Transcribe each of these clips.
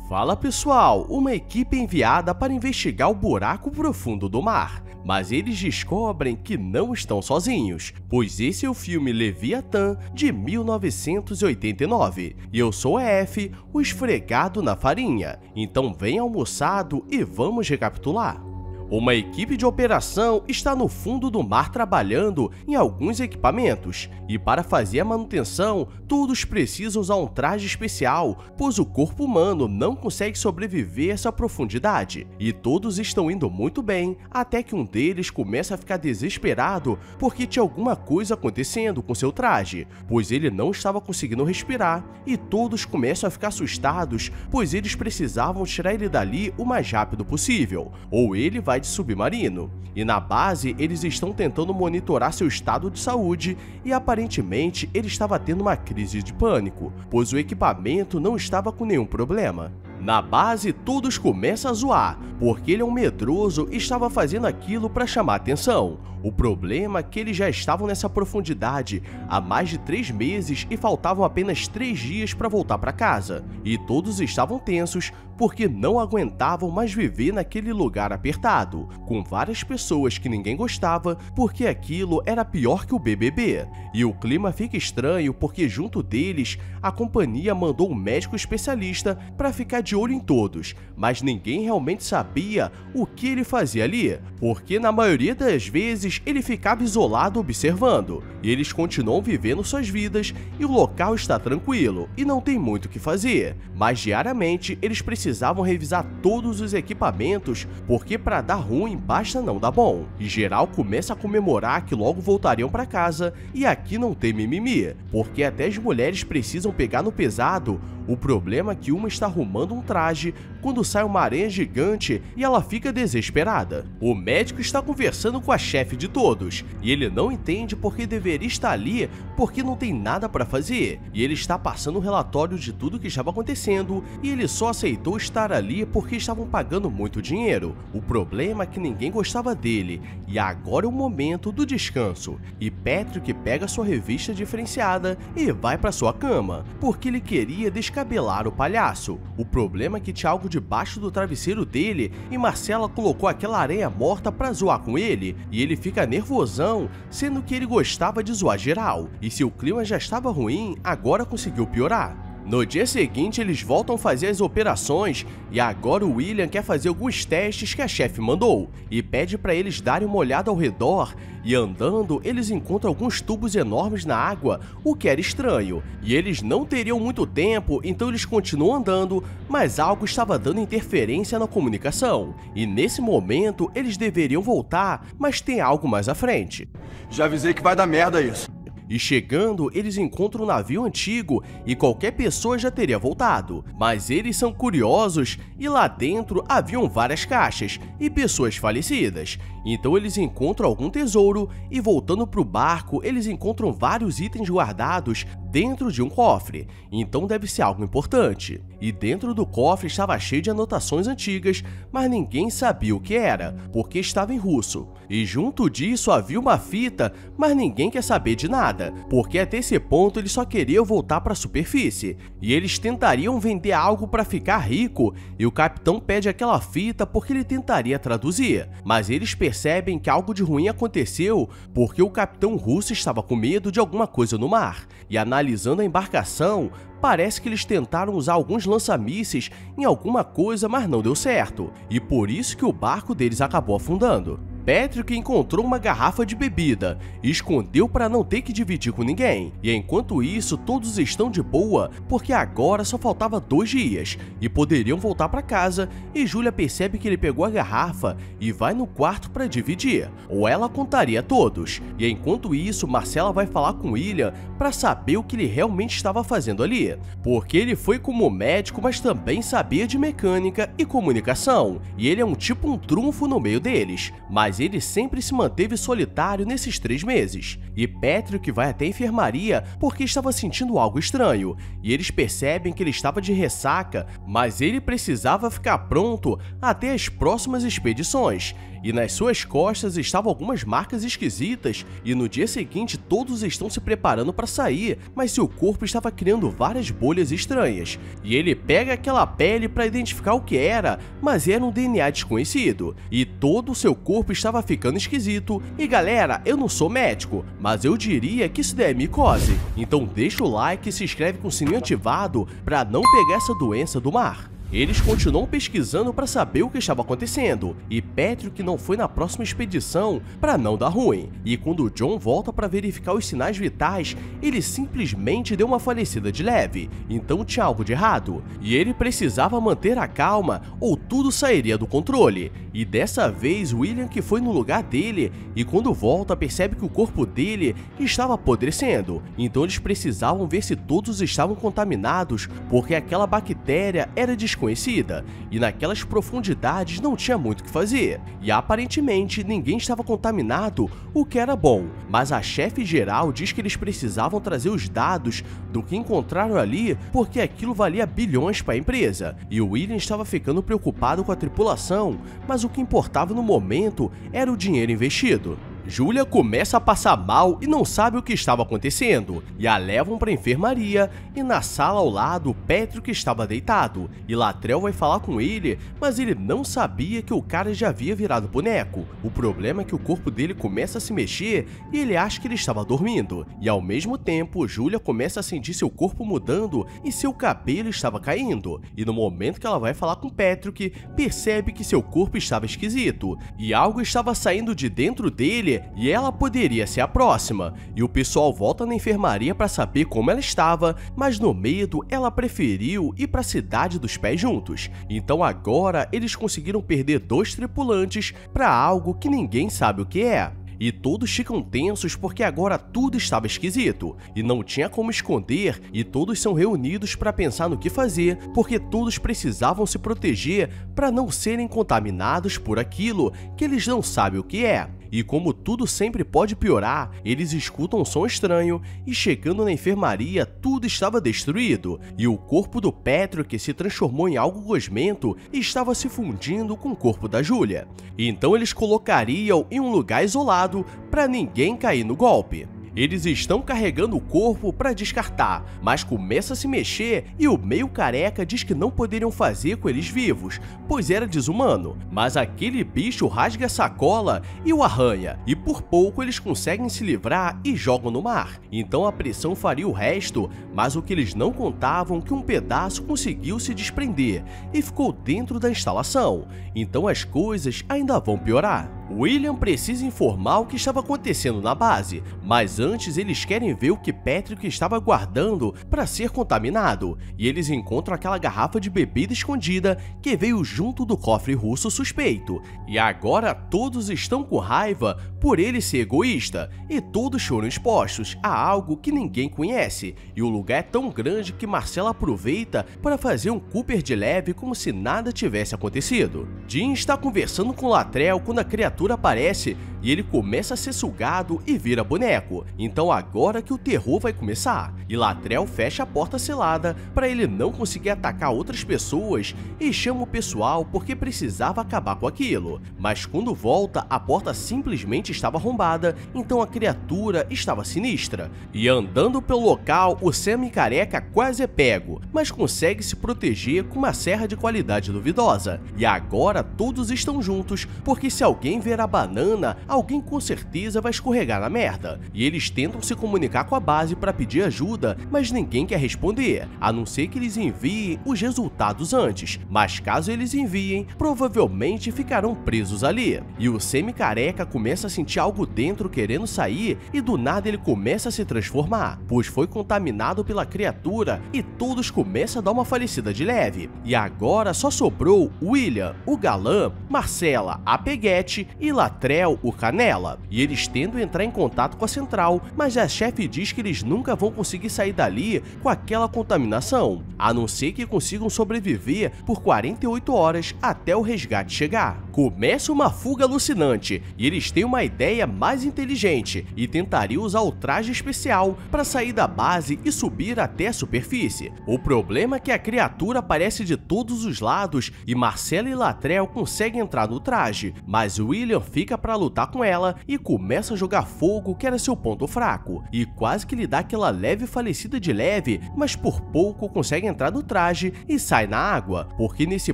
Fala pessoal, uma equipe é enviada para investigar o buraco profundo do mar, mas eles descobrem que não estão sozinhos, pois esse é o filme Leviatã de 1989, e eu sou a F, o esfregado na farinha, então vem almoçado e vamos recapitular. Uma equipe de operação está no fundo do mar trabalhando em alguns equipamentos, e para fazer a manutenção, todos precisam usar um traje especial, pois o corpo humano não consegue sobreviver a essa profundidade. E todos estão indo muito bem, até que um deles começa a ficar desesperado porque tinha alguma coisa acontecendo com seu traje, pois ele não estava conseguindo respirar, e todos começam a ficar assustados, pois eles precisavam tirar ele dali o mais rápido possível, ou ele vai de submarino. E na base, eles estão tentando monitorar seu estado de saúde e aparentemente ele estava tendo uma crise de pânico, pois o equipamento não estava com nenhum problema. Na base, todos começam a zoar, porque ele é um medroso e estava fazendo aquilo para chamar atenção. O problema é que eles já estavam nessa profundidade há mais de 3 meses e faltavam apenas 3 dias para voltar para casa. E todos estavam tensos porque não aguentavam mais viver naquele lugar apertado, com várias pessoas que ninguém gostava, porque aquilo era pior que o BBB. E o clima fica estranho porque junto deles, a companhia mandou um médico especialista para ficar de olho em todos, mas ninguém realmente sabia o que ele fazia ali, porque na maioria das vezes ele ficava isolado observando, e eles continuam vivendo suas vidas e o local está tranquilo e não tem muito o que fazer, mas diariamente eles precisavam revisar todos os equipamentos, porque para dar ruim basta não dar bom, e geral começa a comemorar que logo voltariam para casa, e aqui não tem mimimi, porque até as mulheres precisam pegar no pesado. O problema é que uma está arrumando um traje quando sai uma aranha gigante e ela fica desesperada. O médico está conversando com a chefe de todos e ele não entende porque deveria estar ali porque não tem nada para fazer. E ele está passando um relatório de tudo que estava acontecendo e ele só aceitou estar ali porque estavam pagando muito dinheiro. O problema é que ninguém gostava dele e agora é o momento do descanso. E Patrick pega sua revista diferenciada e vai para sua cama porque ele queria descabelar o palhaço. O problema é que tinha algo debaixo do travesseiro dele e Marcela colocou aquela aranha morta pra zoar com ele e ele fica nervosão, sendo que ele gostava de zoar geral. E se o clima já estava ruim, agora conseguiu piorar. No dia seguinte, eles voltam a fazer as operações e agora o William quer fazer alguns testes que a chefe mandou e pede para eles darem uma olhada ao redor, e andando eles encontram alguns tubos enormes na água, o que era estranho, e eles não teriam muito tempo, então eles continuam andando, mas algo estava dando interferência na comunicação, e nesse momento eles deveriam voltar, mas tem algo mais à frente. Já avisei que vai dar merda isso. E chegando, eles encontram um navio antigo e qualquer pessoa já teria voltado. Mas eles são curiosos e lá dentro haviam várias caixas e pessoas falecidas. Então eles encontram algum tesouro e voltando para o barco, eles encontram vários itens guardados dentro de um cofre. Então deve ser algo importante. E dentro do cofre estava cheio de anotações antigas, mas ninguém sabia o que era, porque estava em russo. E junto disso havia uma fita, mas ninguém quer saber de nada, porque até esse ponto eles só queriam voltar para a superfície. E eles tentariam vender algo para ficar rico, e o capitão pede aquela fita porque ele tentaria traduzir. Mas eles percebem que algo de ruim aconteceu, porque o capitão russo estava com medo de alguma coisa no mar. E analisando a embarcação, parece que eles tentaram usar alguns lança-mísseis em alguma coisa, mas não deu certo, e por isso que o barco deles acabou afundando. Patrick encontrou uma garrafa de bebida e escondeu para não ter que dividir com ninguém. E enquanto isso, todos estão de boa, porque agora só faltava 2 dias e poderiam voltar para casa. E Julia percebe que ele pegou a garrafa e vai no quarto para dividir, ou ela contaria a todos. E enquanto isso, Marcela vai falar com William para saber o que ele realmente estava fazendo ali, porque ele foi como médico, mas também sabia de mecânica e comunicação, e ele é um trunfo no meio deles. Mas ele sempre se manteve solitário nesses 3 meses. E Patrick vai até a enfermaria porque estava sentindo algo estranho, e eles percebem que ele estava de ressaca, mas ele precisava ficar pronto até as próximas expedições. e nas suas costas estavam algumas marcas esquisitas, e no dia seguinte todos estão se preparando para sair, mas seu corpo estava criando várias bolhas estranhas, e ele pega aquela pele para identificar o que era, mas era um DNA desconhecido, e todo o seu corpo estava ficando esquisito. E galera, eu não sou médico, mas eu diria que isso daí é micose, então deixa o like e se inscreve com o sininho ativado para não pegar essa doença do mar. Eles continuam pesquisando para saber o que estava acontecendo, e Patrick não foi na próxima expedição para não dar ruim. E quando John volta para verificar os sinais vitais, ele simplesmente deu uma falecida de leve, então tinha algo de errado, e ele precisava manter a calma ou tudo sairia do controle. E dessa vez William que foi no lugar dele, e quando volta percebe que o corpo dele estava apodrecendo, então eles precisavam ver se todos estavam contaminados, porque aquela bactéria era desconhecida, e naquelas profundidades não tinha muito o que fazer, e aparentemente ninguém estava contaminado, o que era bom, mas a chefe geral diz que eles precisavam trazer os dados do que encontraram ali, porque aquilo valia bilhões para a empresa, e o William estava ficando preocupado com a tripulação, mas o que importava no momento era o dinheiro investido. Julia começa a passar mal e não sabe o que estava acontecendo, e a levam para a enfermaria, e na sala ao lado Patrick estava deitado, e Latrell vai falar com ele, mas ele não sabia que o cara já havia virado boneco. O problema é que o corpo dele começa a se mexer e ele acha que ele estava dormindo, e ao mesmo tempo Julia começa a sentir seu corpo mudando e seu cabelo estava caindo, e no momento que ela vai falar com Patrick, percebe que seu corpo estava esquisito, e algo estava saindo de dentro dele, e ela poderia ser a próxima, e o pessoal volta na enfermaria para saber como ela estava, mas no medo ela preferiu ir para a cidade dos pés juntos. Então agora eles conseguiram perder 2 tripulantes para algo que ninguém sabe o que é. E todos ficam tensos porque agora tudo estava esquisito, e não tinha como esconder, e todos são reunidos para pensar no que fazer, porque todos precisavam se proteger para não serem contaminados por aquilo que eles não sabem o que é. E como tudo sempre pode piorar, eles escutam um som estranho e chegando na enfermaria tudo estava destruído, e o corpo do Patrick se transformou em algo gosmento e estava se fundindo com o corpo da Julia. Então eles colocariam em um lugar isolado para ninguém cair no golpe. Eles estão carregando o corpo para descartar, mas começa a se mexer e o meio careca diz que não poderiam fazer com eles vivos, pois era desumano. Mas aquele bicho rasga a sacola e o arranha, e por pouco eles conseguem se livrar e jogam no mar. Então a pressão faria o resto, mas o que eles não contavam é que um pedaço conseguiu se desprender e ficou dentro da instalação. Então as coisas ainda vão piorar. William precisa informar o que estava acontecendo na base, mas antes eles querem ver o que Patrick estava guardando para ser contaminado, e eles encontram aquela garrafa de bebida escondida que veio junto do cofre russo suspeito, e agora todos estão com raiva por ele ser egoísta, e todos foram expostos a algo que ninguém conhece, e o lugar é tão grande que Marcela aproveita para fazer um Cooper de leve como se nada tivesse acontecido. Jim está conversando com Latrell quando a criatura aparece e ele começa a ser sugado e vira boneco. Então agora que o terror vai começar, e Latrell fecha a porta selada para ele não conseguir atacar outras pessoas e chama o pessoal porque precisava acabar com aquilo. Mas quando volta, a porta simplesmente estava arrombada, então a criatura estava sinistra. E andando pelo local, o semi-careca quase é pego, mas consegue se proteger com uma serra de qualidade duvidosa. E agora todos estão juntos, porque se alguém ver a banana, alguém com certeza vai escorregar na merda. E eles tentam se comunicar com a base para pedir ajuda, mas ninguém quer responder, a não ser que eles enviem os resultados antes. Mas caso eles enviem, provavelmente ficarão presos ali. E o semi-careca começa a sentir algo dentro querendo sair, e do nada ele começa a se transformar, pois foi contaminado pela criatura, e todos começam a dar uma falecida de leve. E agora só sobrou William, o galã, Marcela, a peguete, e Latrell, o Canela, e eles tentam entrar em contato com a central, mas a chefe diz que eles nunca vão conseguir sair dali com aquela contaminação, a não ser que consigam sobreviver por 48 horas até o resgate chegar. Começa uma fuga alucinante, e eles têm uma ideia mais inteligente e tentariam usar o traje especial para sair da base e subir até a superfície. O problema é que a criatura aparece de todos os lados e Marcella e Latrell conseguem entrar no traje, mas William fica para lutar com ela e começa a jogar fogo, que era seu ponto fraco, e quase que lhe dá aquela leve falecida de leve, mas por pouco consegue entrar no traje e sai na água, porque nesse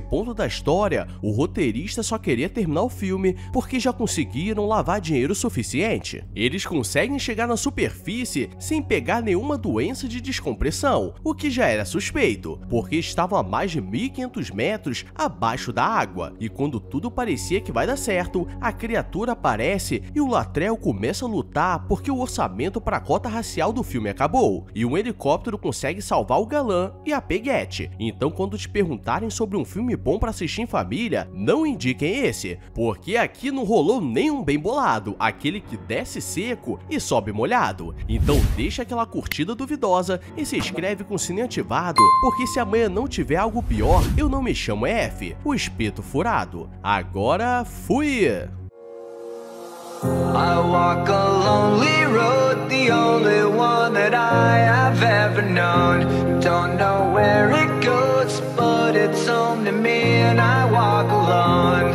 ponto da história o roteirista só queria terminar o filme porque já conseguiram lavar dinheiro suficiente. Eles conseguem chegar na superfície sem pegar nenhuma doença de descompressão, o que já era suspeito, porque estavam a mais de 1.500 metros abaixo da água, e quando tudo parecia que vai dar certo, a criatura aparece e o Latrell começa a lutar porque o orçamento para a cota racial do filme acabou, e um helicóptero consegue salvar o galã e a peguete. Então quando te perguntarem sobre um filme bom para assistir em família, não indiquem esse, porque aqui não rolou nenhum bem bolado, aquele que desce seco e sobe molhado. Então deixa aquela curtida duvidosa e se inscreve com o sininho ativado, porque se amanhã não tiver algo pior, eu não me chamo F, o espeto furado. Agora fui! I walk a lonely road, the only one that I have ever known. Don't know where it goes, but it's home to me and I walk alone.